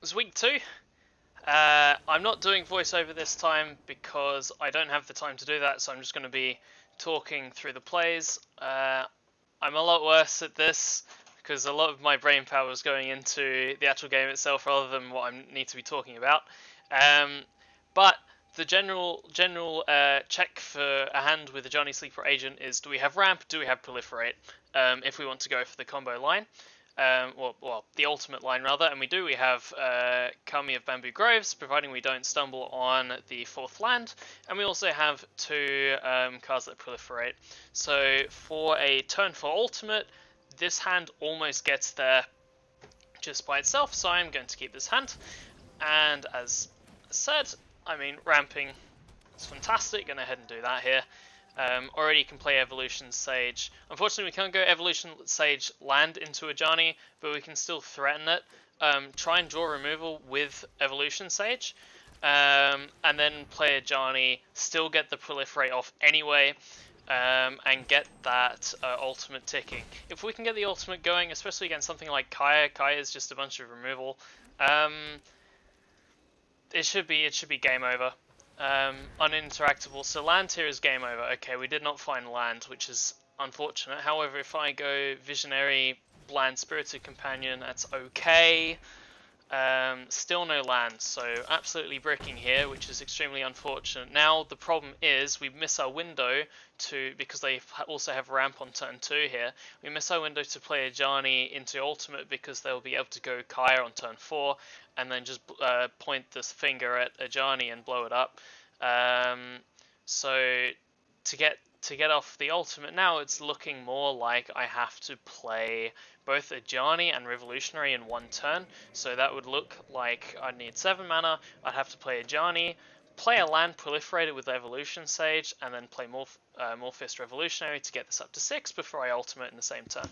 was week 2. I'm not doing voiceover this time because I don't have the time to do that, so I'm just going to be talking through the plays. I'm a lot worse at this because a lot of my brain power is going into the actual game itself rather than what I need to be talking about. But the general check for a hand with Ajani Sleeper Agent is: do we have ramp? Do we have proliferate? If we want to go for the combo line. Well, the ultimate line rather, and we do. We have Kami of Bamboo Groves, providing we don't stumble on the 4th land, and we also have 2 cards that proliferate. So for a turn 4 ultimate, this hand almost gets there just by itself, so I'm going to keep this hand. And as said, I mean, ramping is fantastic, going ahead and do that here. Already can play Evolution Sage. Unfortunately, we can't go Evolution Sage land into Ajani, but we can still threaten it. Try and draw removal with Evolution Sage, and then play Ajani, still get the Proliferate off anyway, and get that ultimate ticking. If we can get the ultimate going, especially against something like Kaya is just a bunch of removal, it should be game over. Uninteractable. So land here is game over. Okay, we did not find land, which is unfortunate. However, if I go Visionary, Bland, Spirited Companion, that's okay. Still no land, so absolutely bricking here, which is extremely unfortunate. Now the problem is we miss our window because they also have ramp on turn 2 here. We miss our window to play Ajani into ultimate because they'll be able to go Kaya on turn 4 and then just point this finger at Ajani and blow it up. So to get off the ultimate now, it's looking more like I have to play both Ajani and Revolutionary in one turn. So that would look like I'd need 7 mana, I'd have to play Ajani, play a land proliferated with Evolution Sage, and then play Morphist Revolutionary to get this up to 6 before I ultimate in the same turn.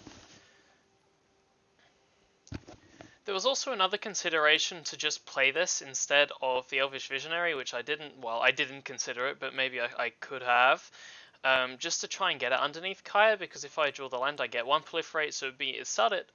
There was also another consideration to just play this instead of the Elvish Visionary, which I didn't consider it, but maybe I could have. Just to try and get it underneath Kaya, because if I draw the land I get 1 proliferate, so it start at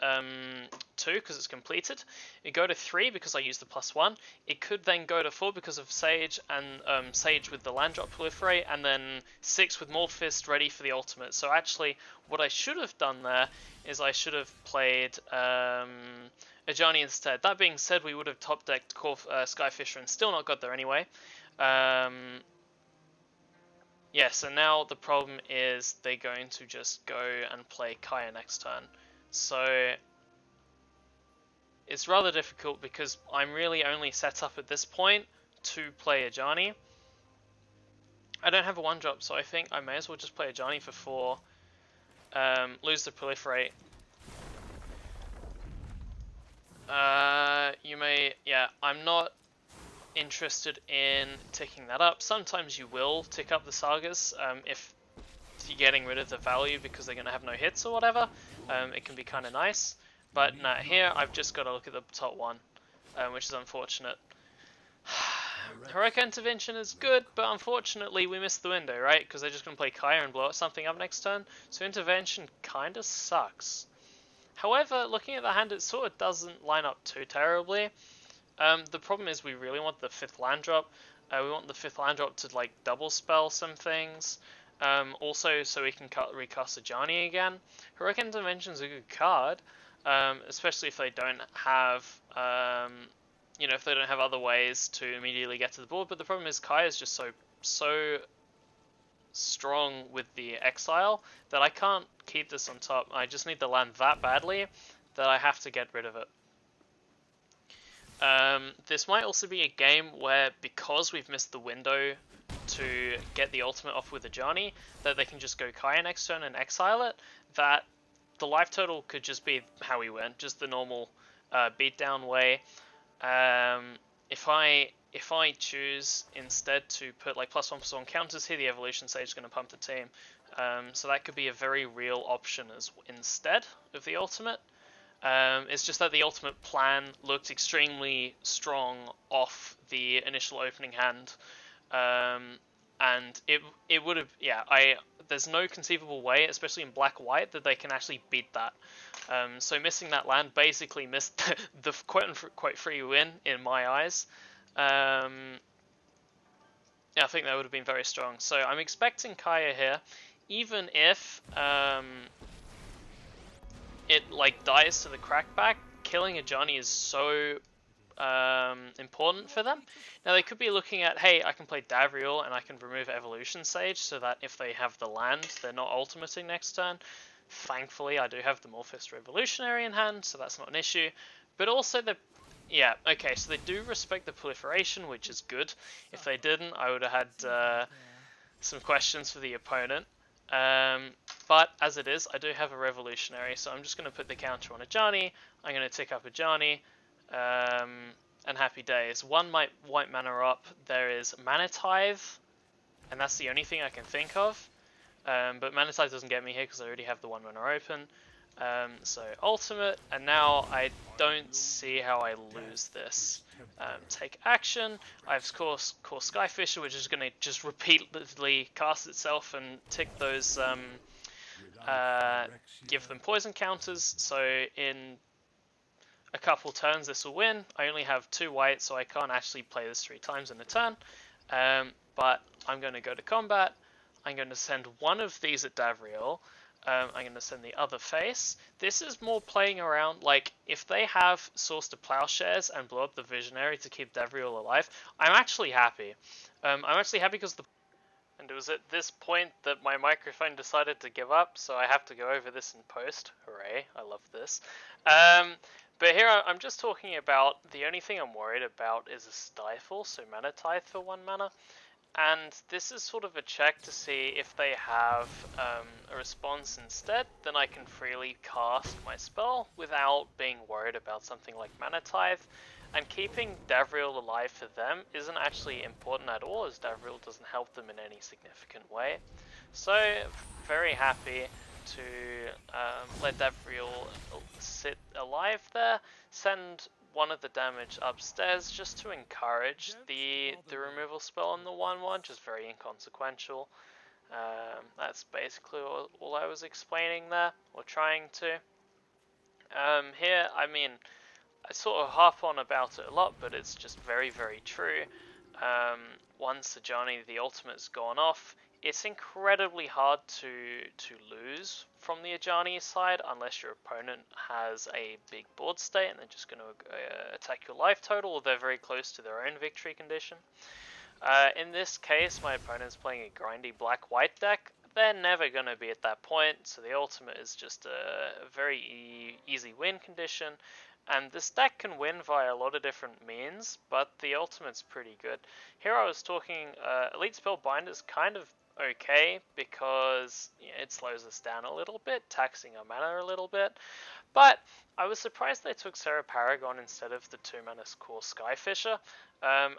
2 because it's completed. It go to 3 because I use the +1. It could then go to 4 because of Sage and Sage with the land drop proliferate, and then 6 with Morphist ready for the ultimate. So actually what I should have done there is I should have played Ajani instead. That being said, we would have top decked Skyfisher and still not got there anyway. Yeah, so now the problem is they're going to just go and play Kaya next turn. So it's rather difficult because I'm really only set up at this point to play Ajani. I don't have a 1-drop, so I think I may as well just play Ajani for 4. Lose the proliferate. I'm not interested in ticking that up. Sometimes you will tick up the sagas if you're getting rid of the value because they're going to have no hits or whatever. It can be kind of nice, but no, here I've just got to look at the top 1, which is unfortunate. Heroic Intervention is good, but unfortunately we missed the window, right? Because they're just going to play Kaya and blow something up next turn, so Intervention kind of sucks. However, looking at the hand, it sort of doesn't line up too terribly. The problem is we really want the 5th land drop. We want the 5th land drop to like double spell some things. Also, so we can recast Ajani again. Heroic Intervention is a good card, especially if they don't have, if they don't have other ways to immediately get to the board. But the problem is Kai is just so strong with the exile that I can't keep this on top. I just need the land that badly that I have to get rid of it. This might also be a game where, because we've missed the window to get the ultimate off with Ajani, that they can just go Kaya next turn and exile it, that the life total could just be how we went, just the normal beatdown way. If I choose instead to put like +1/+1 counters here, the Evolution Sage is going to pump the team. So that could be a very real option instead of the ultimate. It's just that the ultimate plan looked extremely strong off the initial opening hand, and it would have, there's no conceivable way, especially in black-white, that they can actually beat that. So missing that land basically missed the quote free win in my eyes. Yeah, I think that would have been very strong. So I'm expecting Kaya here, even if it like dies to the crackback. Killing Ajani is so important for them. Now they could be looking at, hey, I can play Davriel and I can remove Evolution Sage so that if they have the land, they're not ultimating next turn. Thankfully, I do have the Morphist Revolutionary in hand, so that's not an issue. But also the... Yeah, okay, so they do respect the proliferation, which is good. If they didn't, I would have had some questions for the opponent. But as it is, I do have a Revolutionary, so I'm just going to put the counter on Ajani. I'm going to tick up Ajani. And happy days. One white mana up. There is Mana Tithe, and that's the only thing I can think of. But Mana Tithe doesn't get me here because I already have the 1 mana open. So ultimate, and now I don't see how I lose this. Take action. I have Core Skyfisher, which is going to just repeatedly cast itself and tick those, give them poison counters. So in a couple turns this will win. I only have 2 white, so I can't actually play this 3 times in a turn. But I'm going to go to combat. I'm going to send one of these at Davriel. I'm going to send the other face. This is more playing around, like, if they have Source to Plowshares and blow up the Visionary to keep Davriel alive, I'm actually happy. I'm actually happy because the... And it was at this point that my microphone decided to give up, so I have to go over this in post. Hooray, I love this. But here I'm just talking about, the only thing I'm worried about is a Stifle, so Mana Tithe for 1 mana. And this is sort of a check to see if they have a response instead, then I can freely cast my spell without being worried about something like Mana Tithe. And keeping Davriel alive for them isn't actually important at all, as Davriel doesn't help them in any significant way. So, very happy to let Davriel sit alive there, send one of the damage upstairs just to encourage the removal spell on the 1/1, just very inconsequential. That's basically all I was explaining there, or trying to. Here, I mean, I sort of harp on about it a lot, but it's just very, very true. Once Ajani, the ultimate's gone off, it's incredibly hard to lose from the Ajani side unless your opponent has a big board state and they're just going to attack your life total, or they're very close to their own victory condition. In this case, my opponent's playing a grindy black-white deck. They're never going to be at that point, so the ultimate is just a very easy win condition. And this deck can win via a lot of different means, but the ultimate's pretty good. Here I was talking, Elite Spellbinder is kind of okay because it slows us down a little bit, taxing our mana a little bit. But I was surprised they took Serra Paragon instead of the 2-mana Core Skyfisher.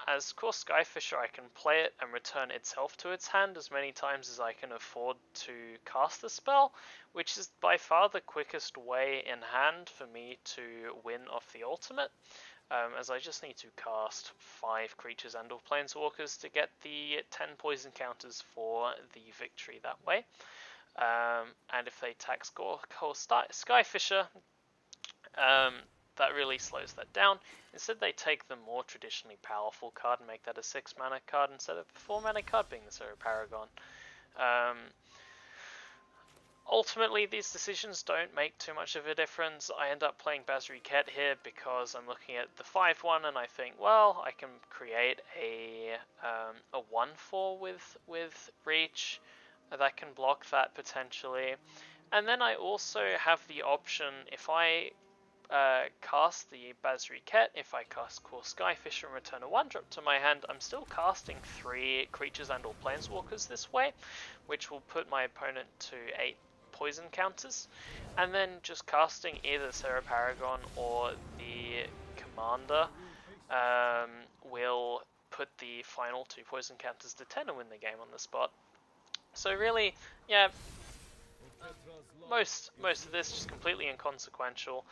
As Core Skyfisher, I can play it and return itself to its hand as many times as I can afford to cast the spell, which is by far the quickest way in hand for me to win off the ultimate, as I just need to cast 5 creatures and or planeswalkers to get the 10 poison counters for the victory that way. And if they attack Core Skyfisher, that really slows that down. Instead they take the more traditionally powerful card and make that a 6-mana card instead of a 4-mana card, being the Serra Paragon. Ultimately, these decisions don't make too much of a difference. I end up playing Bazri-Ket here because I'm looking at the 5/1 and I think, well, I can create a 1/4 with Reach that can block that potentially. And then I also have the option, if I cast the Bazri-Ket, if I cast Core Skyfisher and return a 1-drop to my hand, I'm still casting 3 creatures and or planeswalkers this way, which will put my opponent to 8 poison counters, and then just casting either Serra Paragon or the Commander will put the final 2 poison counters to 10 and win the game on the spot. So really, yeah, most of this is just completely inconsequential.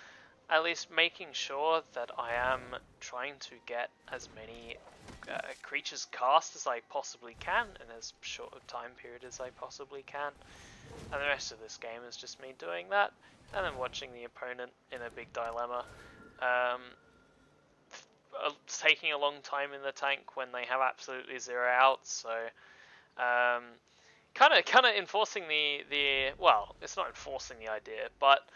At least making sure that I am trying to get as many creatures cast as I possibly can in as short a time period as I possibly can. And the rest of this game is just me doing that, and then watching the opponent in a big dilemma. Taking a long time in the tank when they have absolutely zero outs, so kind of enforcing the well, it's not enforcing the idea, but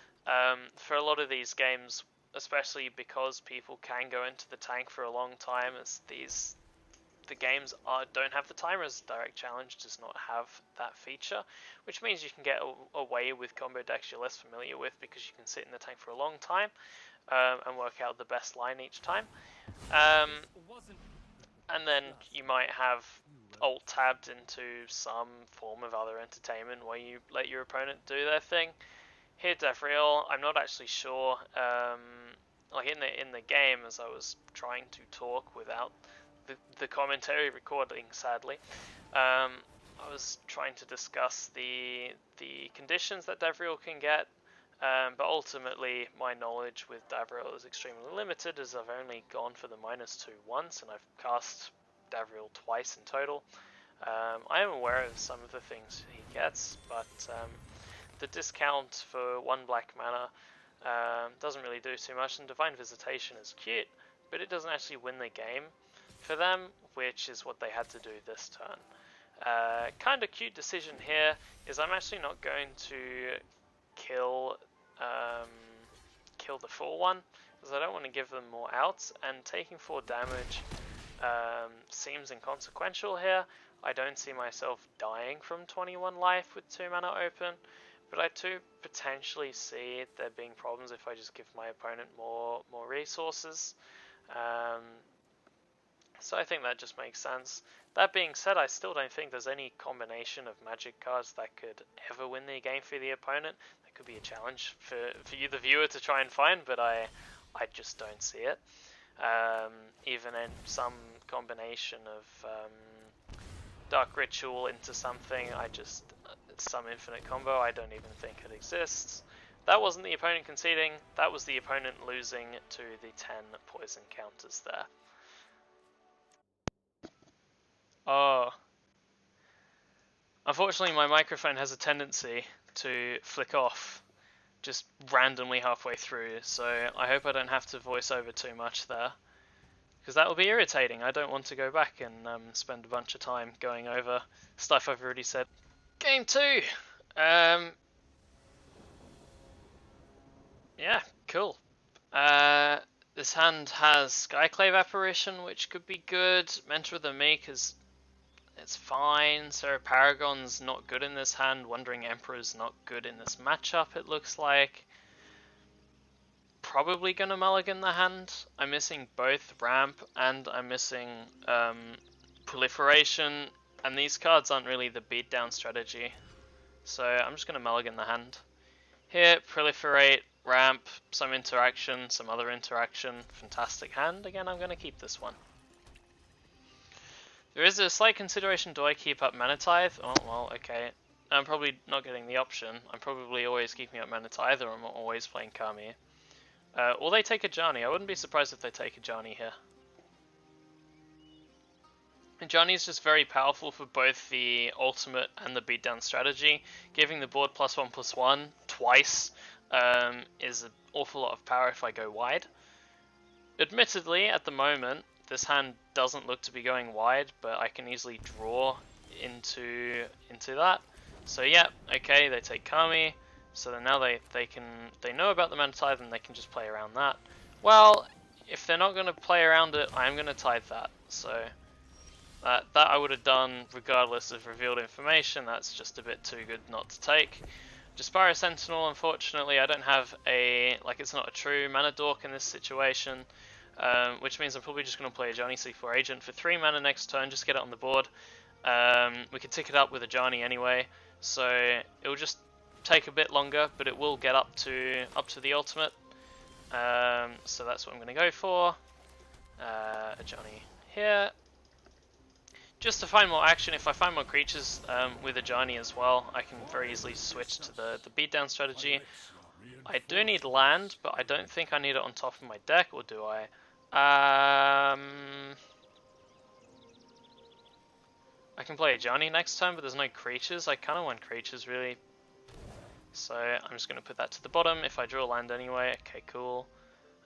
for a lot of these games, especially because people can go into the tank for a long time, as the games don't have the timers. Direct Challenge does not have that feature, which means you can get away with combo decks you're less familiar with because you can sit in the tank for a long time and work out the best line each time. And then you might have alt tabbed into some form of other entertainment where you let your opponent do their thing. Here, Devriel, I'm not actually sure. Like in the game, as I was trying to talk without the commentary recording, sadly, I was trying to discuss the conditions that Devriel can get. But ultimately, my knowledge with Davriel is extremely limited, as I've only gone for the -2 once, and I've cast Davriel twice in total. I am aware of some of the things he gets, but the discount for 1 black mana doesn't really do too much, and Divine Visitation is cute, but it doesn't actually win the game for them, which is what they had to do this turn. Kind of cute decision here is I'm actually not going to kill the full one, because I don't want to give them more outs, and taking 4 damage seems inconsequential here. I don't see myself dying from 21 life with 2 mana open, but I do potentially see there being problems if I just give my opponent more resources. So I think that just makes sense. That being said, I still don't think there's any combination of magic cards that could ever win the game for the opponent. That could be a challenge for you, the viewer, to try and find, but I just don't see it. Even in some combination of Dark Ritual into something, it's some infinite combo, I don't even think it exists. That wasn't the opponent conceding, that was the opponent losing to the 10 poison counters there. Oh. Unfortunately, my microphone has a tendency to flick off just randomly halfway through, so I hope I don't have to voice over too much there, because that will be irritating. I don't want to go back and spend a bunch of time going over stuff I've already said. Game 2! Yeah, cool. This hand has Skyclave Apparition, which could be good. Mentor of the Meek is... it's fine. Sarah Paragon's not good in this hand. Wandering Emperor's not good in this matchup, it looks like. Probably gonna mulligan the hand. I'm missing both Ramp and I'm missing Proliferation, and these cards aren't really the beatdown strategy. So I'm just gonna mulligan the hand. Here, Proliferate, Ramp, some interaction, some other interaction. Fantastic hand. Again, I'm gonna keep this one. There is a slight consideration, do I keep up Mana Tithe? Oh, well, okay. I'm probably not getting the option. I'm probably always keeping up Mana Tithe, or I'm always playing Kami. Or they take Ajani. I wouldn't be surprised if they take Ajani here. Ajani is just very powerful for both the ultimate and the beatdown strategy. Giving the board +1/+1 twice is an awful lot of power if I go wide. Admittedly, at the moment, this hand doesn't look to be going wide, but I can easily draw into that. So yeah, okay, they take Kami. So then now they know about the Mana Tithe and they can just play around that. Well, if they're not going to play around it, I'm going to tithe that. So that I would have done regardless of revealed information. That's just a bit too good not to take. Jaspara Sentinel, unfortunately, I don't have it's not a true mana dork in this situation. Which means I'm probably just going to play Ajani C4 Agent for 3 mana next turn, just get it on the board. We can tick it up with Ajani anyway, so it will just take a bit longer, but it will get up to the ultimate. So that's what I'm going to go for. Ajani here. Just to find more action, if I find more creatures with Ajani as well, I can very easily switch to the beatdown strategy. I do need land, but I don't think I need it on top of my deck, or do I? I can play Ajani next turn, but there's no creatures. I kind of want creatures, really. So I'm just going to put that to the bottom. If I draw land anyway, okay, cool.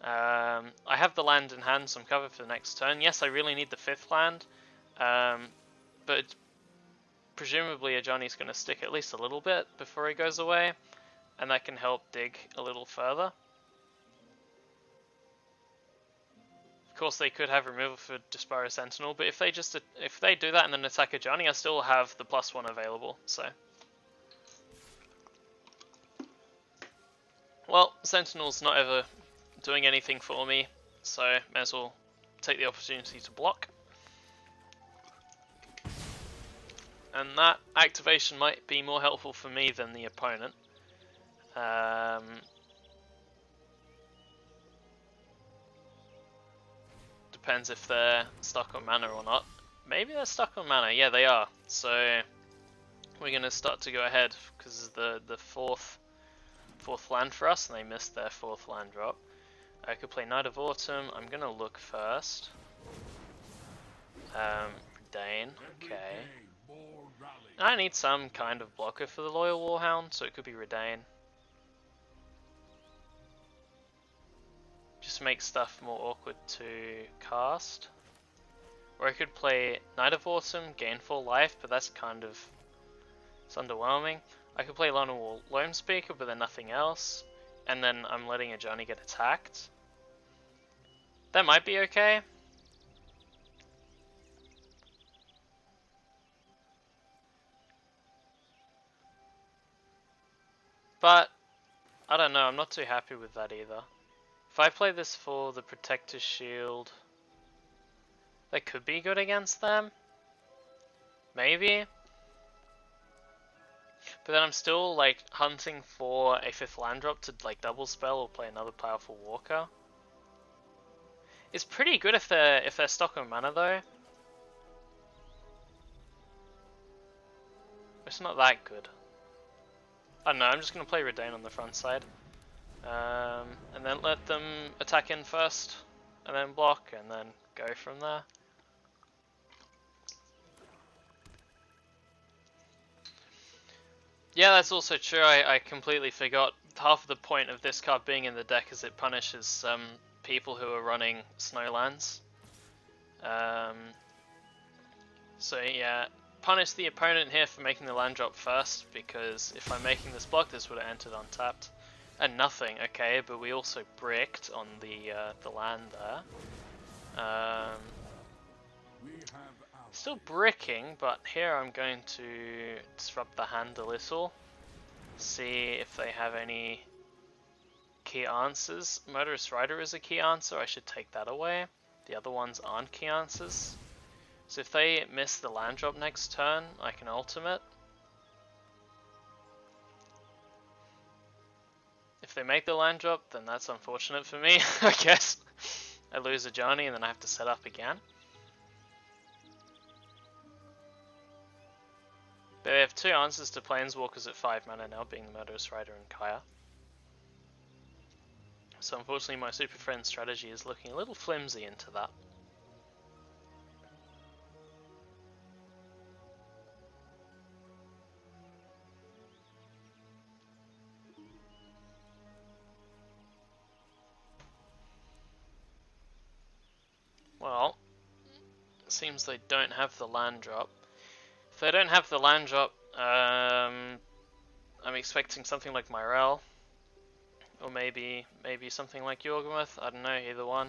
I have the land in hand, so I'm covered for the next turn. Yes, I really need the 5th land, but presumably Ajani's going to stick at least a little bit before he goes away, and that can help dig a little further. Of course, they could have removal for Despairer Sentinel, but if they do that and then attack Ajani, I still have the +1 available. So, well, Sentinel's not ever doing anything for me, so may as well take the opportunity to block. And that activation might be more helpful for me than the opponent. Depends if they're stuck on mana or not. Maybe they're stuck on mana. Yeah, they are. So we're going to start to go ahead because it's the fourth land for us, and they missed their 4th land drop. I could play Knight of Autumn. I'm going to look first. Dane. Okay. I need some kind of blocker for the Loyal Warhound, so it could be Redain. Just make stuff more awkward to cast. Or I could play Knight of Autumn, gain 4 life, but that's kind of... it's underwhelming. I could play Lone Speaker, but then nothing else. And then I'm letting Ajani get attacked. That might be okay. But, I don't know, I'm not too happy with that either. If I play this for the Protector's Shield, that could be good against them. Maybe. But then I'm still like hunting for a 5th land drop to like double spell or play another powerful walker. It's pretty good if they're stuck on mana though. It's not that good. I don't know, I'm just going to play Redain on the front side. And then let them attack in first, and then block, and then go from there. Yeah, that's also true. I completely forgot. Half of the point of this card being in the deck is it punishes people who are running Snowlands. So yeah, punish the opponent here for making the land drop first, because if I'm making this block, this would have entered untapped. And nothing, okay, but we also bricked on the land there. Still bricking, but here I'm going to disrupt the hand a little. See if they have any key answers. Murderous Rider is a key answer, I should take that away. The other ones aren't key answers. So if they miss the land drop next turn, I can ultimate. If they make the land drop, then that's unfortunate for me, I guess. I lose Ajani and then I have to set up again. But they have 2 answers to Planeswalkers at 5 mana now, being the Murderous Rider and Kaya. So unfortunately my Super Friend strategy is looking a little flimsy into that. Well, it seems they don't have the land drop. If they don't have the land drop, I'm expecting something like Myriad, or maybe something like Yorgmuth. I don't know, either one.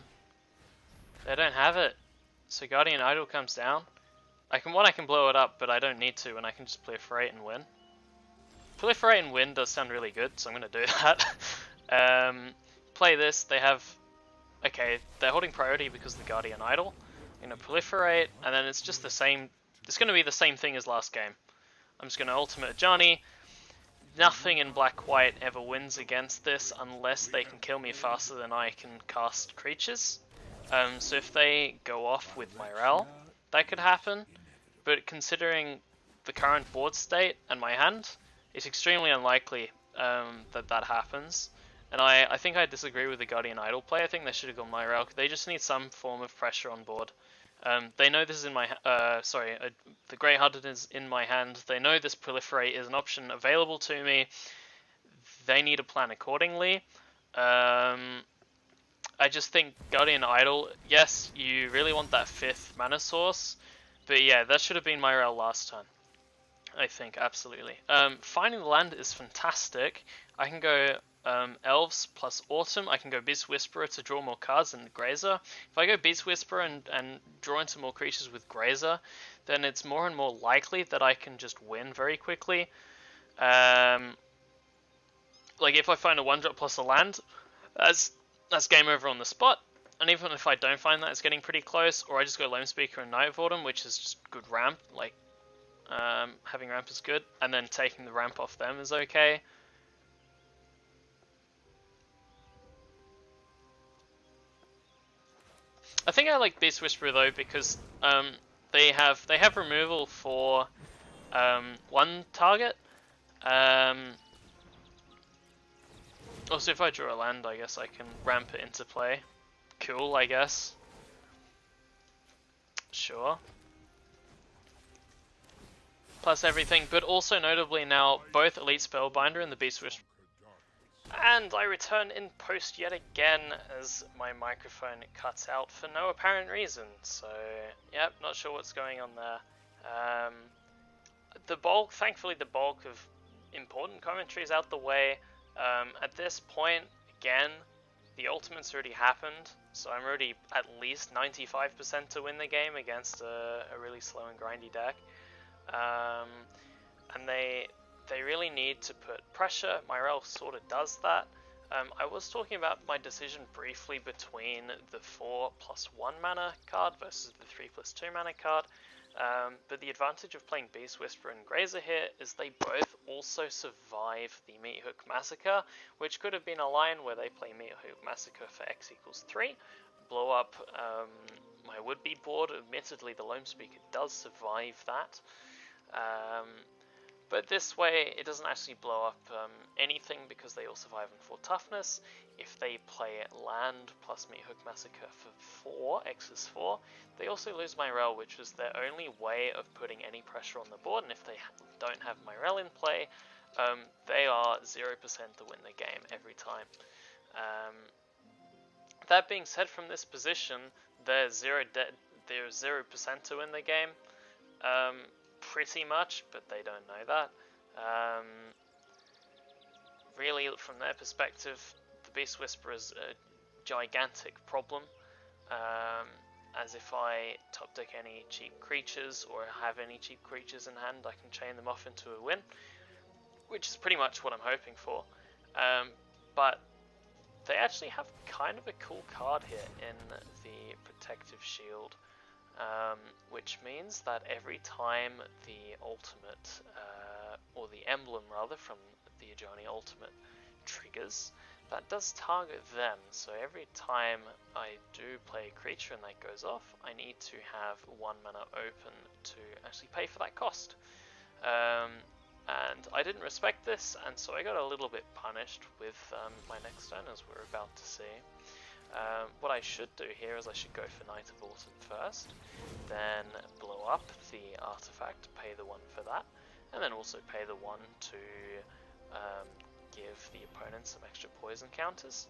They don't have it, so Guardian Idol comes down. I can blow it up, but I don't need to, and I can just proliferate and win. Proliferate and win does sound really good, so I'm going to do that. Play this. They have. Okay, they're holding priority because of the Guardian Idol. I'm going to proliferate, and then it's just the same. It's going to be the same thing as last game. I'm just going to ultimate Ajani. Nothing in black-white ever wins against this unless they can kill me faster than I can cast creatures. So if they go off with Myriad, that could happen. But considering the current board state and my hand, it's extremely unlikely that happens. And I think I disagree with the Guardian Idol play. I think they should have gone Myriad. They just need some form of pressure on board. They know this is in my the Grey Hearted is in my hand. They know this proliferate is an option available to me. they need to plan accordingly. I just think Guardian Idol, yes, you really want that 5th mana source, but yeah, that should have been my rail last turn. I think, absolutely. Finding the land is fantastic. I can go Elves plus Autumn. I can go Beast Whisperer to draw more cards than Grazer. If I go Beast Whisperer and draw into more creatures with Grazer, then it's more and more likely that I can just win very quickly. Like if I find a 1-drop plus a land, that's game over on the spot. And even if I don't find that, it's getting pretty close. Or I just go Lone Speaker and Night Autumn, which is just good ramp. Like having ramp is good, and then taking the ramp off them is okay. I think I like Beast Whisperer though because they have removal for one target. Also, if I draw a land, I guess I can ramp it into play. Cool, I guess. Sure. Plus everything, but also notably now both Elite Spellbinder and the Beast Whisperer. And I return in post yet again as my microphone cuts out for no apparent reason. So, yep, not sure what's going on there. Thankfully the bulk of important commentary is out the way. At this point, again, the ultimate's already happened, so I'm already at least 95% to win the game against a really slow and grindy deck. And they really need to put pressure. Myrel sort of does that. I was talking about my decision briefly between the 4+1 mana card versus the 3+2 mana card. But the advantage of playing Beast Whisperer and Grazer here is they both also survive the Meat Hook Massacre, which could have been a line where they play Meat Hook Massacre for x=3, blow up my would-be board. Admittedly, the Lone Speaker does survive that. But this way, it doesn't actually blow up anything because they all survive on 4 toughness. If they play land plus Meat Hook Massacre for 4, x=4, they also lose Myrel, which is their only way of putting any pressure on the board. And if they don't have Myrel in play, they are 0% to win the game every time. That being said, from this position, they're 0% to win the game. Pretty much, but they don't know that. Really, from their perspective, the Beast Whisperer is a gigantic problem. As if I top deck any cheap creatures or have any cheap creatures in hand, I can chain them off into a win, which is pretty much what I'm hoping for. But they actually have kind of a cool card here in the Protective Shield. Which means that every time the ultimate, or the emblem rather, from the Ajani ultimate triggers, that does target them. So every time I do play a creature and that goes off, I need to have 1 mana open to actually pay for that cost. And I didn't respect this, and so I got a little bit punished with my next turn, as we're about to see. What I should do here is I should go for Knight of Autumn first, then blow up the artifact, pay the 1 for that, and then also pay the 1 to give the opponent some extra poison counters.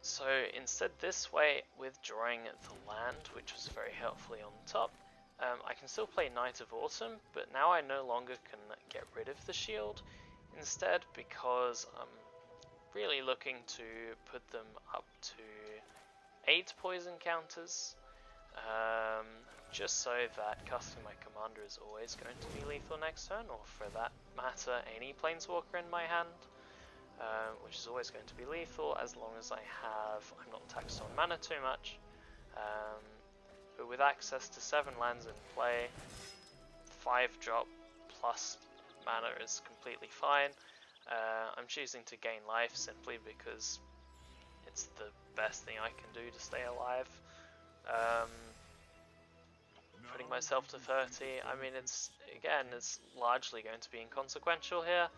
So instead this way, withdrawing the land, which was very helpfully on top, I can still play Knight of Autumn, but now I no longer can get rid of the shield. Instead, because I'm really looking to put them up to 8 poison counters, just so that casting my commander is always going to be lethal next turn, or for that matter any planeswalker in my hand, which is always going to be lethal as long as I'm not taxed on mana too much. But with access to 7 lands in play, 5-drop plus mana is completely fine. I'm choosing to gain life simply because it's the best thing I can do to stay alive. Putting myself to 30, I mean, it's largely going to be inconsequential here.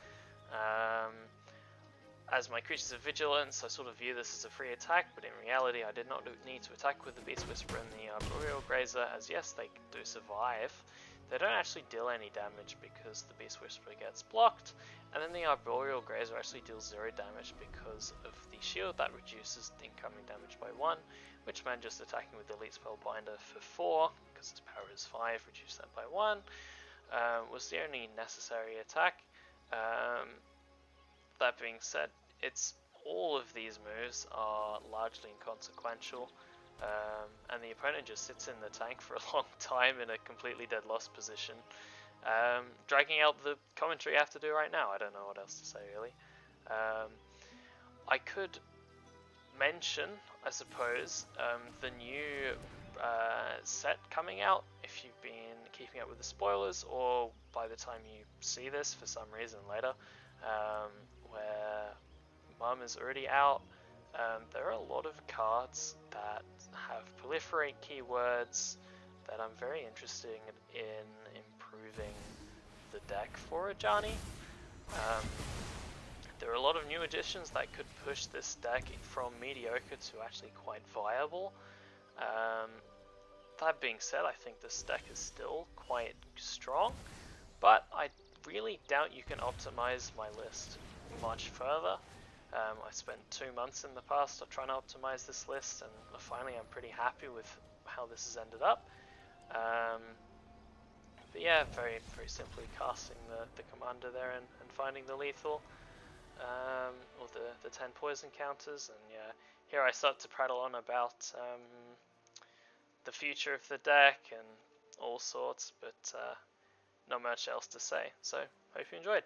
As my creatures are vigilance, I sort of view this as a free attack, but in reality I did not need to attack with the Beast Whisperer and the Arboreal Grazer, as yes, they do survive They don't actually deal any damage because the Beast Whisperer gets blocked, and then the Arboreal Grazer actually deals 0 damage because of the shield that reduces the incoming damage by 1, which meant just attacking with the Elite Spellbinder for 4, because its power is 5, reduce that by 1, was the only necessary attack. That being said, all of these moves are largely inconsequential. And the opponent just sits in the tank for a long time in a completely dead loss position, dragging out the commentary I have to do right now. I don't know what else to say really. I could mention, I suppose, the new set coming out, if you've been keeping up with the spoilers, or by the time you see this for some reason later, where Mum is already out. There are a lot of cards that have proliferate keywords that I'm very interested in improving the deck for Ajani. There are a lot of new additions that could push this deck from mediocre to actually quite viable. That being said, I think this deck is still quite strong, but I really doubt you can optimize my list much further. I spent 2 months in the past trying to optimize this list, and finally I'm pretty happy with how this has ended up. But yeah, very simply casting the commander there and finding the lethal, or the 10 poison counters, and yeah, here I start to prattle on about the future of the deck and all sorts, but not much else to say, so hope you enjoyed.